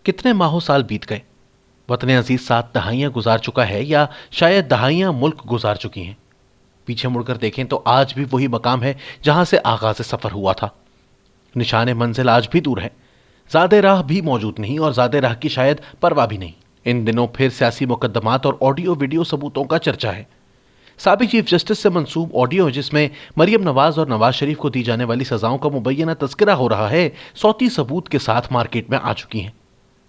کتنے ماہوں سال بیت گئے، وطن عزیز 7 دہائیاں گزار چکا ہے یا شاید دہائیاں ملک گزار چکی ہیں۔ پیچھے مڑ کر دیکھیں تو آج بھی وہی مقام ہے جہاں سے آغاز سفر ہوا تھا۔ نشان منزل آج بھی دور ہے، زیادہ راہ بھی موجود نہیں اور زیادہ راہ کی شاید پرواہ بھی نہیں۔ ان دنوں پھر سیاسی مقدمات اور آڈیو ویڈیو ثبوتوں کا چرچا ہے۔ سابق چیف جسٹس سے منسوب آڈیو جس میں مریم نواز اور نواز شریف کو دی جانے والی سزاؤں کا مبینہ تذکرہ ہو رہا ہے، صوتی ثبوت کے ساتھ مارکیٹ میں آ چکی ہیں۔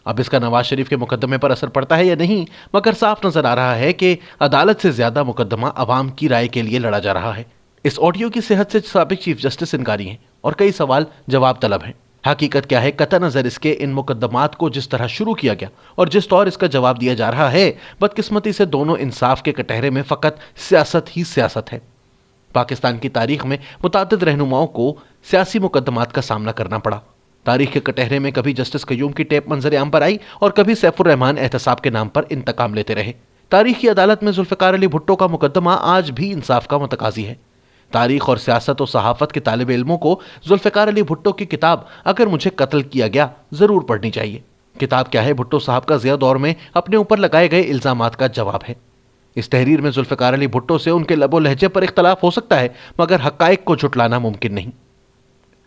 اب اس کا نواز شریف کے مقدمے پر اثر پڑتا ہے یا نہیں، مگر صاف نظر آ رہا ہے کہ عدالت سے زیادہ مقدمہ عوام کی رائے کے لیے لڑا جا رہا ہے۔ اس آڈیو کی صحت سے سابق چیف جسٹس انکاری ہیں اور کئی سوال جواب طلب ہیں۔ حقیقت کیا ہے؟ قطع نظر اس کے ان مقدمات کو جس طرح شروع کیا گیا اور جس طور اس کا جواب دیا جا رہا ہے، بدقسمتی سے دونوں انصاف کے کٹہرے میں فقط سیاست ہی سیاست ہے۔ پاکستان کی تاریخ میں متعدد رہنماؤں کو سیاسی مقدمات کا سامنا کرنا پڑا۔ تاریخ کے کٹہرے میں کبھی جسٹس قیوم کی ٹیپ منظر عام پر آئی اور کبھی سیف الرحمان احتساب کے نام پر انتقام لیتے رہے۔ تاریخ کی عدالت میں ذوالفقار علی بھٹو کا مقدمہ آج بھی انصاف کا متقاضی ہے۔ تاریخ اور سیاست و صحافت کے طالب علموں کو ذوالفقار علی بھٹو کی کتاب اگر مجھے قتل کیا گیا ضرور پڑھنی چاہیے۔ کتاب کیا ہے؟ بھٹو صاحب کا ضیاء دور میں اپنے اوپر لگائے گئے الزامات کا جواب ہے۔ اس تحریر میں ذوالفقار علی بھٹو سے ان کے لب و لہجے پر اختلاف ہو سکتا ہے، مگر حقائق کو جھٹلانا ممکن نہیں۔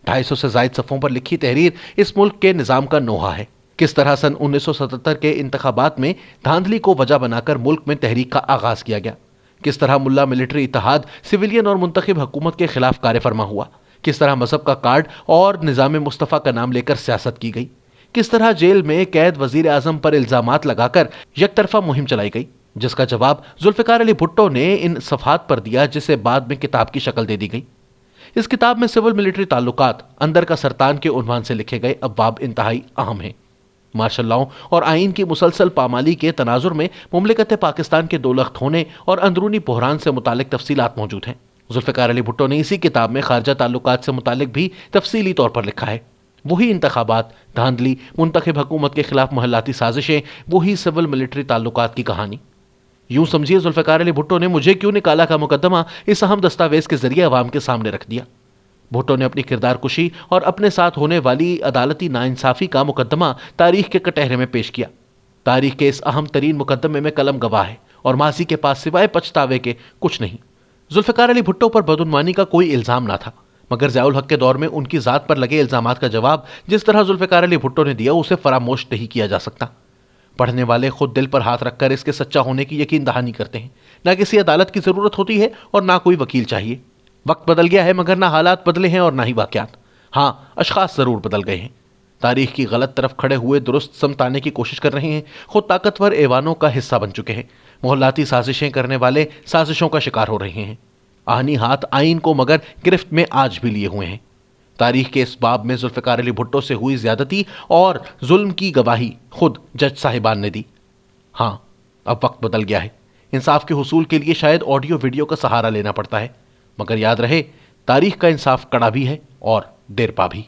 250 سے زائد صفحوں پر لکھی تحریر اس ملک کے نظام کا نوحہ ہے۔ کس طرح سن 1977 کے انتخابات میں دھاندلی کو وجہ بنا کر ملک میں تحریک کا آغاز کیا گیا۔ کس طرح ملا ملٹری اتحاد سویلین اور منتخب حکومت کے خلاف کار فرما ہوا۔ کس طرح مذہب کا کارڈ اور نظام مصطفیٰ کا نام لے کر سیاست کی گئی۔ کس طرح جیل میں قید وزیر اعظم پر الزامات لگا کر یک طرفہ مہم چلائی گئی، جس کا جواب ذوالفقار علی بھٹو نے ان صفحات پر دیا، جسے بعد میں کتاب کی شکل دے دی گئی۔ اس کتاب میں سول ملٹری تعلقات اندر کا سرطان کے عنوان سے لکھے گئے ابواب انتہائی اہم ہیں۔ مارشل لاؤ اور آئین کی مسلسل پامالی کے تناظر میں مملکت پاکستان کے دو لخت ہونے اور اندرونی بحران سے متعلق تفصیلات موجود ہیں۔ ذوالفقار علی بھٹو نے اسی کتاب میں خارجہ تعلقات سے متعلق بھی تفصیلی طور پر لکھا ہے۔ وہی انتخابات، دھاندلی، منتخب حکومت کے خلاف محلاتی سازشیں، وہی سول ملٹری تعلقات کی کہانی۔ یوں سمجھیے ذوالفقار علی بھٹو نے مجھے کیوں نکالا کا مقدمہ اس اہم دستاویز کے ذریعے عوام کے سامنے رکھ دیا۔ بھٹو نے اپنی کردار کشی اور اپنے ساتھ ہونے والی عدالتی ناانصافی کا مقدمہ تاریخ کے کٹہرے میں پیش کیا۔ تاریخ کے اس اہم ترین مقدمے میں قلم گواہ ہے اور ماضی کے پاس سوائے پچھتاوے کے کچھ نہیں۔ ذوالفقار علی بھٹو پر بدعنوانی کا کوئی الزام نہ تھا، مگر ضیاء الحق کے دور میں ان کی ذات پر لگے الزامات کا جواب جس طرح ذوالفقار علی بھٹو نے دیا، اسے فراموش نہیں کیا جا سکتا۔ پڑھنے والے خود دل پر ہاتھ رکھ کر اس کے سچا ہونے کی یقین دہانی کرتے ہیں۔ نہ کسی عدالت کی ضرورت ہوتی ہے اور نہ کوئی وکیل چاہیے۔ وقت بدل گیا ہے مگر نہ حالات بدلے ہیں اور نہ ہی واقعات۔ ہاں، اشخاص ضرور بدل گئے ہیں۔ تاریخ کی غلط طرف کھڑے ہوئے درست سمت آنے کی کوشش کر رہے ہیں، خود طاقتور ایوانوں کا حصہ بن چکے ہیں، محلاتی سازشیں کرنے والے سازشوں کا شکار ہو رہے ہیں۔ آہنی ہاتھ آئین کو مگر گرفت میں آج بھی لیے ہوئے ہیں۔ تاریخ کے اس باب میں ذوالفقار علی بھٹو سے ہوئی زیادتی اور ظلم کی گواہی خود جج صاحبان نے دی۔ ہاں، اب وقت بدل گیا ہے۔ انصاف کے حصول کے لیے شاید آڈیو ویڈیو کا سہارا لینا پڑتا ہے، مگر یاد رہے، تاریخ کا انصاف کڑا بھی ہے اور دیر پا بھی۔